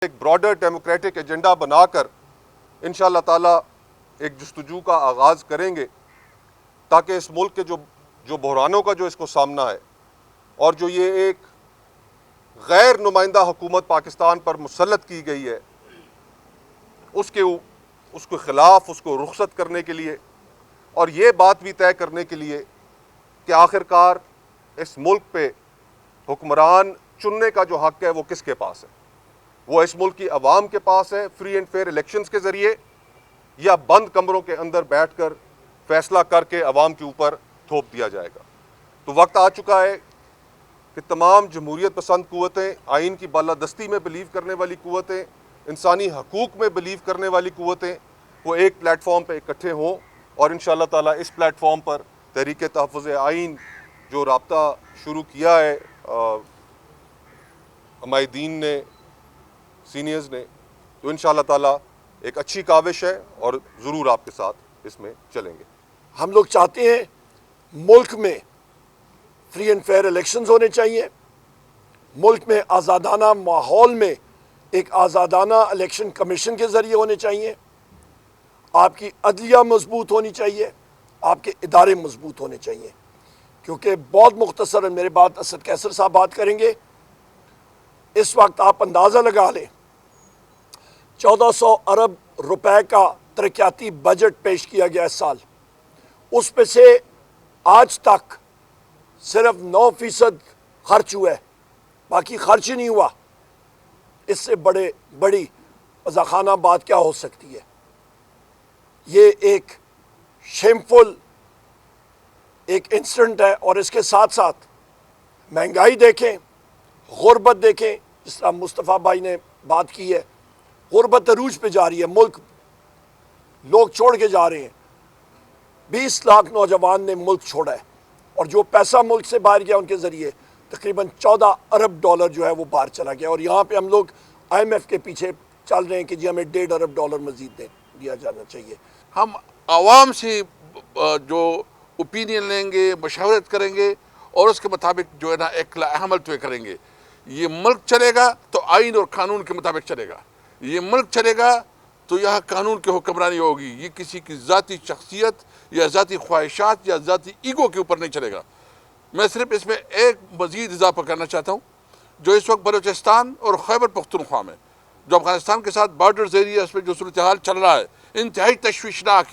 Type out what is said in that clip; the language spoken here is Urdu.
ایک براڈر ڈیموکریٹک ایجنڈا بنا کر انشاءاللہ تعالیٰ ایک جستجو کا آغاز کریں گے تاکہ اس ملک کے جو بحرانوں کا جو اس کو سامنا ہے اور جو یہ ایک غیر نمائندہ حکومت پاکستان پر مسلط کی گئی ہے اس کے خلاف اس کو رخصت کرنے کے لیے اور یہ بات بھی طے کرنے کے لیے کہ آخر کار اس ملک پہ حکمران چننے کا جو حق ہے وہ کس کے پاس ہے، وہ اس ملک کی عوام کے پاس ہے فری اینڈ فیئر الیکشنز کے ذریعے، یا بند کمروں کے اندر بیٹھ کر فیصلہ کر کے عوام کے اوپر تھوپ دیا جائے گا۔ تو وقت آ چکا ہے کہ تمام جمہوریت پسند قوتیں، آئین کی بالادستی میں بلیو کرنے والی قوتیں، انسانی حقوق میں بلیو کرنے والی قوتیں، وہ ایک پلیٹ فارم پہ اکٹھے ہوں اور انشاءاللہ تعالیٰ اس پلیٹ فارم پر تحریک تحفظ آئین جو رابطہ شروع کیا ہے عمائدین نے، سینئرز نے، تو انشاءاللہ تعالیٰ ایک اچھی کاوش ہے اور ضرور آپ کے ساتھ اس میں چلیں گے۔ ہم لوگ چاہتے ہیں ملک میں فری اینڈ فیئر الیکشنز ہونے چاہیے، ملک میں آزادانہ ماحول میں ایک آزادانہ الیکشن کمیشن کے ذریعے ہونے چاہیے، آپ کی عدلیہ مضبوط ہونی چاہیے، آپ کے ادارے مضبوط ہونے چاہیے، کیونکہ بہت مختصر میرے بعد اسد کیسر صاحب بات کریں گے۔ اس وقت آپ اندازہ لگا لیں 1400 ارب روپے کا ترقیاتی بجٹ پیش کیا گیا اس سال، اس پہ سے آج تک صرف 9% خرچ ہوا ہے، باقی خرچ نہیں ہوا۔ اس سے بڑی قزاخانہ بات کیا ہو سکتی ہے؟ یہ ایک شیمفل ایک انسیڈنٹ ہے، اور اس کے ساتھ ساتھ مہنگائی دیکھیں، غربت دیکھیں، جس طرح مصطفیٰ بھائی نے بات کی ہے، غربت عروج پہ جا رہی ہے، ملک لوگ چھوڑ کے جا رہے ہیں۔ 20 لاکھ نوجوان نے ملک چھوڑا ہے، اور جو پیسہ ملک سے باہر گیا ان کے ذریعے تقریباً 14 ارب ڈالر جو ہے وہ باہر چلا گیا، اور یہاں پہ ہم لوگ IMF کے پیچھے چل رہے ہیں کہ جی ہمیں 1.5 ارب ڈالر مزید دیا جانا چاہیے۔ ہم عوام سے جو اوپینین لیں گے، مشاورت کریں گے، اور اس کے مطابق جو ہے نا ایک عمل طے کریں گے۔ یہ ملک چلے گا تو آئین اور قانون کے مطابق چلے گا، یہ ملک چلے گا تو یہاں قانون کی حکمرانی ہوگی، یہ کسی کی ذاتی شخصیت یا ذاتی خواہشات یا ذاتی ایگو کے اوپر نہیں چلے گا۔ میں صرف اس میں ایک مزید اضافہ کرنا چاہتا ہوں، جو اس وقت بلوچستان اور خیبر پختونخوا میں جو افغانستان کے ساتھ بارڈرز ایریاز پہ جو صورتحال چل رہا ہے انتہائی تشویشناک ہے۔